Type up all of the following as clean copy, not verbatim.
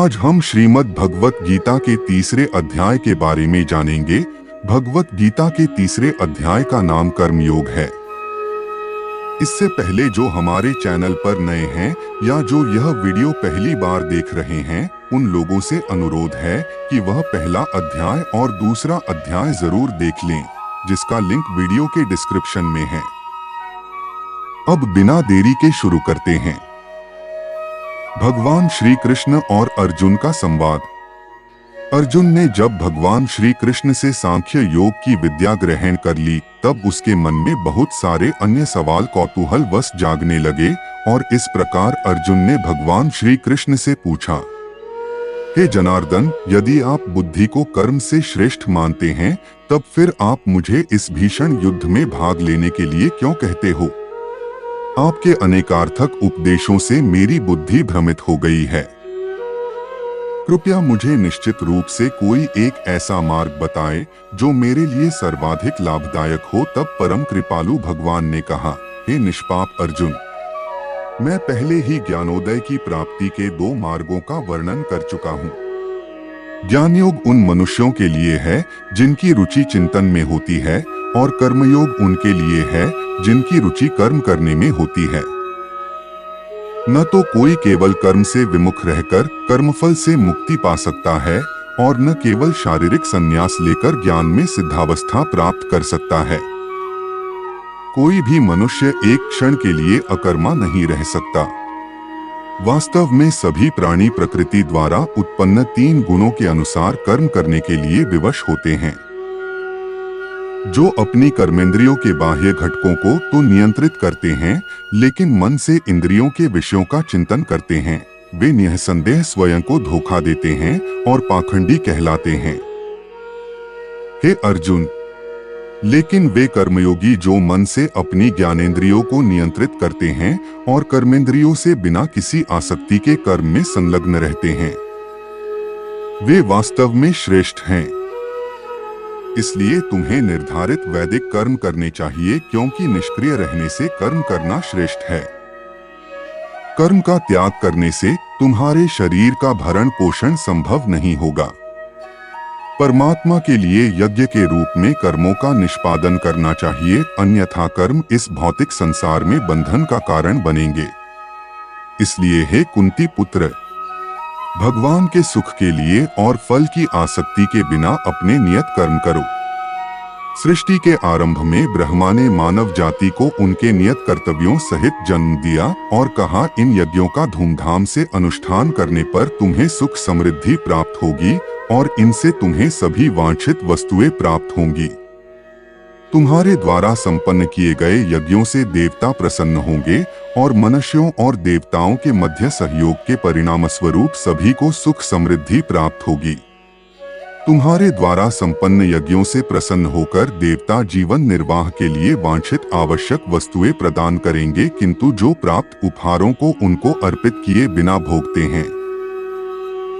आज हम श्रीमद् भगवत गीता के तीसरे अध्याय के बारे में जानेंगे। भगवत गीता के तीसरे अध्याय का नाम कर्मयोग है। इससे पहले जो हमारे चैनल पर नए हैं या जो यह वीडियो पहली बार देख रहे हैं, उन लोगों से अनुरोध है कि वह पहला अध्याय और दूसरा अध्याय जरूर देख लें, जिसका लिंक वीडियो के डिस्क्रिप्शन में है। अब बिना देरी के शुरू करते हैं। भगवान श्री कृष्ण और अर्जुन का संवाद। अर्जुन ने जब भगवान श्री कृष्ण से सांख्य योग की विद्या ग्रहण कर ली, तब उसके मन में बहुत सारे अन्य सवाल कौतूहल वश जागने लगे और इस प्रकार अर्जुन ने भगवान श्री कृष्ण से पूछा, हे जनार्दन, यदि आप बुद्धि को कर्म से श्रेष्ठ मानते हैं, तब फिर आप मुझे इस भीषण युद्ध में भाग लेने के लिए क्यों कहते हो? आपके अनेकार्थक उपदेशों से मेरी बुद्धि भ्रमित हो गई है। कृपया मुझे निश्चित रूप से कोई एक ऐसा मार्ग बताएं जो मेरे लिए सर्वाधिक लाभदायक हो। तब परम कृपालु भगवान ने कहा, हे निष्पाप अर्जुन, मैं पहले ही ज्ञानोदय की प्राप्ति के 2 मार्गों का वर्णन कर चुका हूँ। ज्ञानयोग उन मनुष्यों के लिए है जिनकी रुचि चिंतन में होती है, और कर्मयोग उनके लिए है जिनकी रुचि कर्म करने में होती है। न तो कोई केवल कर्म से विमुख रहकर कर्मफल से मुक्ति पा सकता है, और न केवल शारीरिक संन्यास लेकर ज्ञान में सिद्धावस्था प्राप्त कर सकता है। कोई भी मनुष्य एक क्षण के लिए अकर्मा नहीं रह सकता। वास्तव में सभी प्राणी प्रकृति द्वारा उत्पन्न 3 गुणों के अनुसार कर्म करने के लिए विवश होते हैं। जो अपनी कर्मेंद्रियों के बाह्य घटकों को तो नियंत्रित करते हैं, लेकिन मन से इंद्रियों के विषयों का चिंतन करते हैं, वे निःसंदेह स्वयं को धोखा देते हैं और पाखंडी कहलाते हैं। हे अर्जुन, लेकिन वे कर्मयोगी जो मन से अपनी ज्ञानेंद्रियों को नियंत्रित करते हैं और कर्मेंद्रियों से बिना किसी आसक्ति के कर्म में संलग्न रहते हैं, वे वास्तव में श्रेष्ठ हैं। इसलिए तुम्हें निर्धारित वैदिक कर्म करने चाहिए, क्योंकि निष्क्रिय रहने से कर्म करना श्रेष्ठ है। कर्म का त्याग करने से तुम्हारे शरीर का भरण पोषण संभव नहीं होगा। परमात्मा के लिए यज्ञ के रूप में कर्मों का निष्पादन करना चाहिए, अन्यथा कर्म इस भौतिक संसार में बंधन का कारण बनेंगे। इसलिए हे कुंती पुत्र, भगवान के सुख के लिए और फल की आसक्ति के बिना अपने नियत कर्म करो। सृष्टि के आरंभ में ब्रह्मा ने मानव जाति को उनके नियत कर्तव्यों सहित जन्म दिया और कहा, इन यज्ञों का धूमधाम से अनुष्ठान करने पर तुम्हें सुख समृद्धि प्राप्त होगी और इनसे तुम्हें सभी वांछित वस्तुएं प्राप्त होंगी। तुम्हारे द्वारा संपन्न किए गए यज्ञों से देवता प्रसन्न होंगे और मनुष्यों और देवताओं के मध्य सहयोग के परिणाम स्वरूप सभी को सुख समृद्धि प्राप्त होगी। तुम्हारे द्वारा संपन्न यज्ञों से प्रसन्न होकर देवता जीवन निर्वाह के लिए वांछित आवश्यक वस्तुएं प्रदान करेंगे, किंतु जो प्राप्त उपहारों को उनको अर्पित किए बिना भोगते हैं,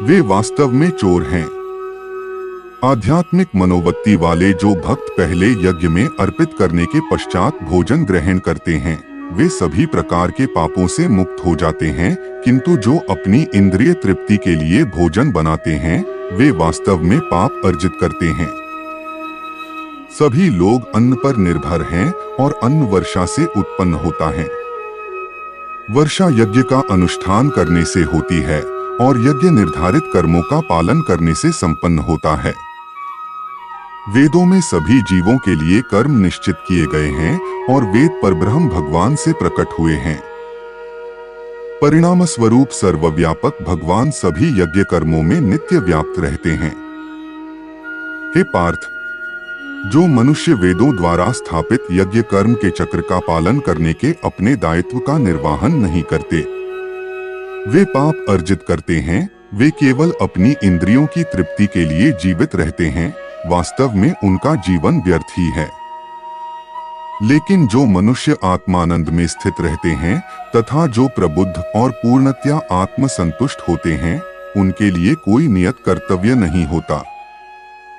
वे वास्तव में चोर हैं। आध्यात्मिक मनोवृत्ति वाले जो भक्त पहले यज्ञ में अर्पित करने के पश्चात भोजन ग्रहण करते हैं, वे सभी प्रकार के पापों से मुक्त हो जाते हैं, किंतु जो अपनी इंद्रिय तृप्ति के लिए भोजन बनाते हैं, वे वास्तव में पाप अर्जित करते हैं। सभी लोग अन्न पर निर्भर हैं और अन्न वर्षा से उत्पन्न होता है। वर्षा यज्ञ का अनुष्ठान करने से होती है और यज्ञ निर्धारित कर्मों का पालन करने से संपन्न होता है। वेदों में सभी जीवों के लिए कर्म निश्चित किए गए हैं और वेद परब्रह्म भगवान से प्रकट हुए हैं। परिणाम स्वरूप सर्वव्यापक भगवान सभी यज्ञ कर्मों में नित्य व्याप्त रहते हैं। हे पार्थ, जो मनुष्य वेदों द्वारा स्थापित यज्ञ कर्म के चक्र का पालन करने के अपने दायित्व का निर्वाहन नहीं करते, वे पाप अर्जित करते हैं। वे केवल अपनी इंद्रियों की तृप्ति के लिए जीवित रहते हैं, वास्तव में उनका जीवन व्यर्थ ही है। लेकिन जो मनुष्य आत्मानंद में स्थित रहते हैं तथा जो प्रबुद्ध और पूर्णतया आत्म संतुष्ट होते हैं, उनके लिए कोई नियत कर्तव्य नहीं होता।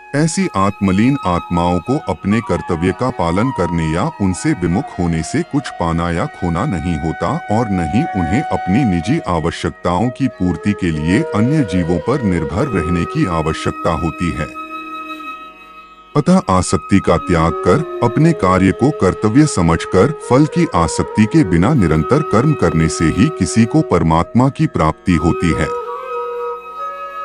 ऐसी आत्मलीन आत्माओं को अपने कर्तव्य का पालन करने या उनसे विमुख होने से कुछ पाना या खोना नहीं होता और न ही उन्हें अपनी निजी आवश्यकताओं की पूर्ति के लिए अन्य जीवों पर निर्भर रहने की आवश्यकता होती है। अतः आसक्ति का त्याग कर अपने कार्य को कर्तव्य समझकर फल की आसक्ति के बिना निरंतर कर्म करने से ही किसी को परमात्मा की प्राप्ति होती है।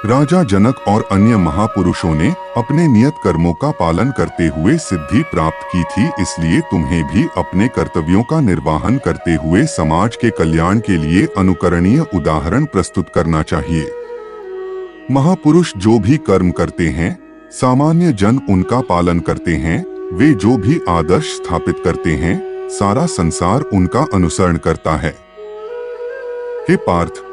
राजा जनक और अन्य महापुरुषों ने अपने नियत कर्मों का पालन करते हुए सिद्धि प्राप्त की थी, इसलिए तुम्हें भी अपने कर्तव्यों का निर्वहन करते हुए समाज के कल्याण के लिए अनुकरणीय उदाहरण प्रस्तुत करना चाहिए। महापुरुष जो भी कर्म करते हैं, सामान्य जन उनका पालन करते हैं। वे जो भी आदर्श स्थापित करते हैं, सारा संसार उनका अनुसरण करता है। हे पार्थ,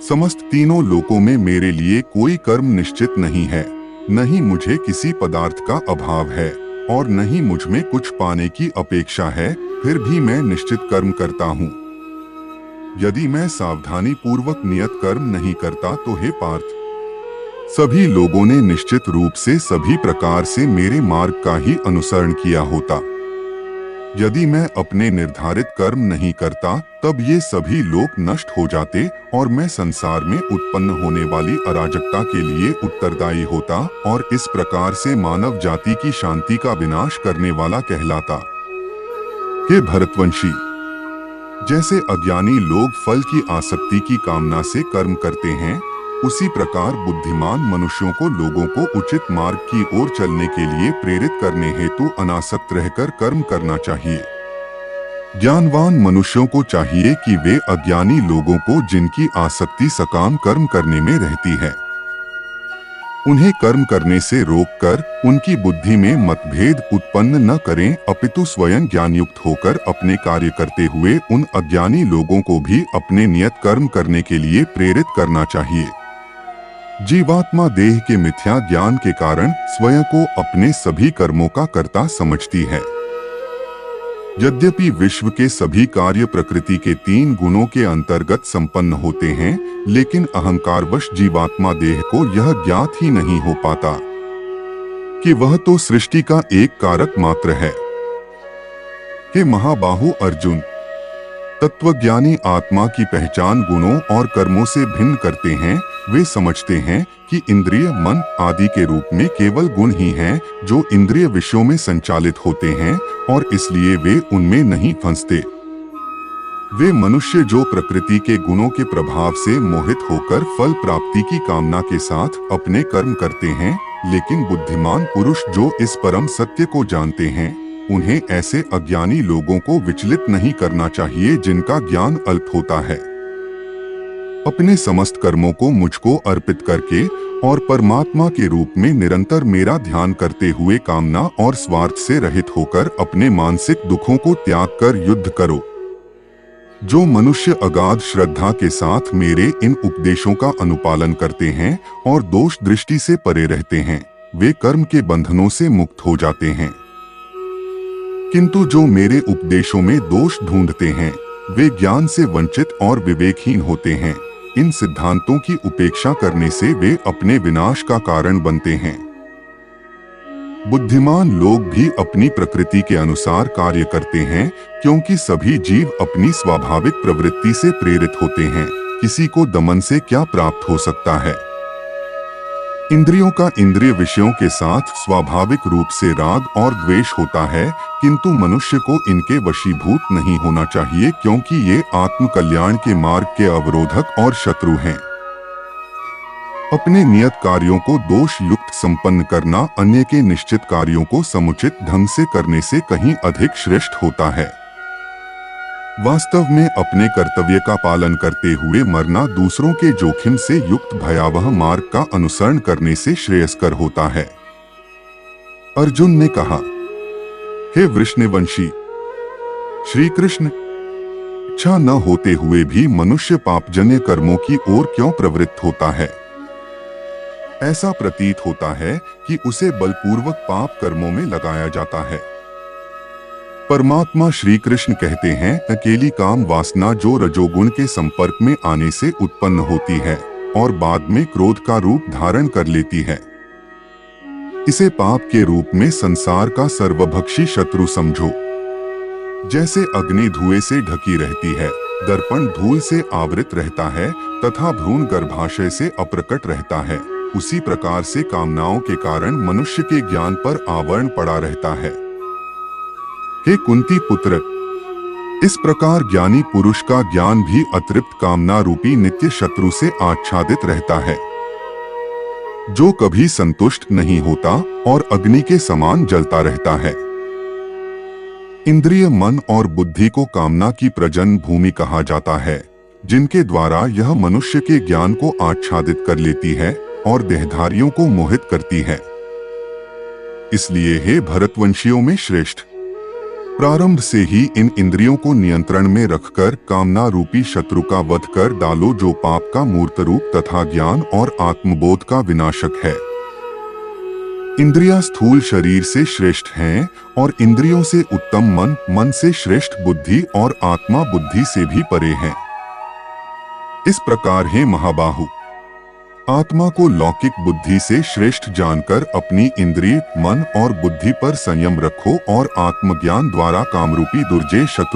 समस्त तीनों लोकों में मेरे लिए कोई कर्म निश्चित नहीं है। न ही मुझे किसी पदार्थ का अभाव है और न ही मुझ में कुछ पाने की अपेक्षा है, फिर भी मैं निश्चित कर्म करता हूँ। यदि मैं सावधानी पूर्वक नियत कर्म नहीं करता तो हे पार्थ, सभी लोगों ने निश्चित रूप से सभी प्रकार से मेरे मार्ग का ही अनुसरण किया होता। यदि मैं अपने निर्धारित कर्म नहीं करता तब ये सभी लोग नष्ट हो जाते और मैं संसार में उत्पन्न होने वाली अराजकता के लिए उत्तरदायी होता और इस प्रकार से मानव जाति की शांति का विनाश करने वाला कहलाता। हे भरतवंशी, जैसे अज्ञानी लोग फल की आसक्ति की कामना से कर्म करते हैं, उसी प्रकार बुद्धिमान मनुष्यों को लोगों को उचित मार्ग की ओर चलने के लिए प्रेरित करने हेतु अनासक्त रहकर कर्म करना चाहिए। ज्ञानवान मनुष्यों को चाहिए कि वे अज्ञानी लोगों को जिनकी आसक्ति सकाम कर्म करने में रहती है, उन्हें कर्म करने से रोककर उनकी बुद्धि में मतभेद उत्पन्न न करें, अपितु स्वयं ज्ञानयुक्त होकर अपने कार्य करते हुए उन अज्ञानी लोगों को भी अपने नियत कर्म करने के लिए प्रेरित करना चाहिए। जीवात्मा देह के मिथ्या ज्ञान के कारण स्वयं को अपने सभी कर्मों का कर्ता समझती है। यद्यपि विश्व के सभी कार्य प्रकृति के 3 गुणों के अंतर्गत संपन्न होते हैं, लेकिन अहंकारवश जीवात्मा देह को यह ज्ञात ही नहीं हो पाता कि वह तो सृष्टि का एक कारक मात्र है। हे महाबाहु अर्जुन, तत्वज्ञानी आत्मा की पहचान गुणों और कर्मों से भिन्न करते हैं। वे समझते हैं कि इंद्रिय, मन आदि के रूप में केवल गुण ही हैं जो इंद्रिय विषयों में संचालित होते हैं और इसलिए वे उनमें नहीं फंसते। वे मनुष्य जो प्रकृति के गुणों के प्रभाव से मोहित होकर फल प्राप्ति की कामना के साथ अपने कर्म करते हैं, लेकिन बुद्धिमान पुरुष जो इस परम सत्य को जानते हैं, उन्हें ऐसे अज्ञानी लोगों को विचलित नहीं करना चाहिए जिनका ज्ञान अल्प होता है। अपने समस्त कर्मों को मुझको अर्पित करके और परमात्मा के रूप में निरंतर मेरा ध्यान करते हुए कामना और स्वार्थ से रहित होकर अपने मानसिक दुखों को त्याग कर युद्ध करो। जो मनुष्य अगाध श्रद्धा के साथ मेरे इन उपदेशों का अनुपालन करते हैं और दोष दृष्टि से परे रहते हैं, वे कर्म के बंधनों से मुक्त हो जाते हैं। किंतु जो मेरे उपदेशों में दोष ढूंढते हैं, वे ज्ञान से वंचित और विवेकहीन होते हैं। इन सिद्धांतों की उपेक्षा करने से वे अपने विनाश का कारण बनते हैं। बुद्धिमान लोग भी अपनी प्रकृति के अनुसार कार्य करते हैं, क्योंकि सभी जीव अपनी स्वाभाविक प्रवृत्ति से प्रेरित होते हैं। किसी को दमन से क्या प्राप्त हो सकता है? इंद्रियों का इंद्रिय विषयों के साथ स्वाभाविक रूप से राग और द्वेष होता है, किंतु मनुष्य को इनके वशीभूत नहीं होना चाहिए, क्योंकि ये आत्म कल्याण के मार्ग के अवरोधक और शत्रु हैं। अपने नियत कार्यों को दोष युक्त संपन्न करना अन्य के निश्चित कार्यों को समुचित ढंग से करने से कहीं अधिक श्रेष्ठ होता है। वास्तव में अपने कर्तव्य का पालन करते हुए मरना दूसरों के जोखिम से युक्त भयावह मार्ग का अनुसरण करने से श्रेयस्कर होता है। अर्जुन ने कहा, हे वृषणवंशी, श्री कृष्ण, इच्छा न होते हुए भी मनुष्य पापजन्य कर्मों की ओर क्यों प्रवृत्त होता है? ऐसा प्रतीत होता है कि उसे बलपूर्वक पाप कर्मों में लगाया जाता है। परमात्मा श्री कृष्ण कहते हैं, अकेली काम वासना जो रजोगुण के संपर्क में आने से उत्पन्न होती है और बाद में क्रोध का रूप धारण कर लेती है, इसे पाप के रूप में संसार का सर्वभक्षी शत्रु समझो। जैसे अग्नि धुएं से ढकी रहती है, दर्पण धूल से आवृत रहता है तथा भ्रूण गर्भाशय से अप्रकट रहता है, उसी प्रकार से कामनाओं के कारण मनुष्य के ज्ञान पर आवरण पड़ा रहता है। हे कुंती पुत्र, इस प्रकार ज्ञानी पुरुष का ज्ञान भी अतृप्त कामना रूपी नित्य शत्रु से आच्छादित रहता है, जो कभी संतुष्ट नहीं होता और अग्नि के समान जलता रहता है। इंद्रिय, मन और बुद्धि को कामना की प्रजन भूमि कहा जाता है, जिनके द्वारा यह मनुष्य के ज्ञान को आच्छादित कर लेती है और देहधारियों को मोहित करती है। इसलिए हे भरतवंशियों में श्रेष्ठ, प्रारंभ से ही इन इंद्रियों को नियंत्रण में रखकर कामना रूपी शत्रु का वध कर डालो, जो पाप का मूर्त रूप तथा ज्ञान और आत्मबोध का विनाशक है। इंद्रियां स्थूल शरीर से श्रेष्ठ हैं और इंद्रियों से उत्तम मन, मन से श्रेष्ठ बुद्धि और आत्मा बुद्धि से भी परे है। इस प्रकार हे महाबाहु, आत्मा को लौकिक बुद्धि से श्रेष्ठ जानकर अपनी इंद्रिय, मन और बुद्धि पर संयम रखो और आत्मज्ञान द्वारा कामरूपी दुर्जय शत्रु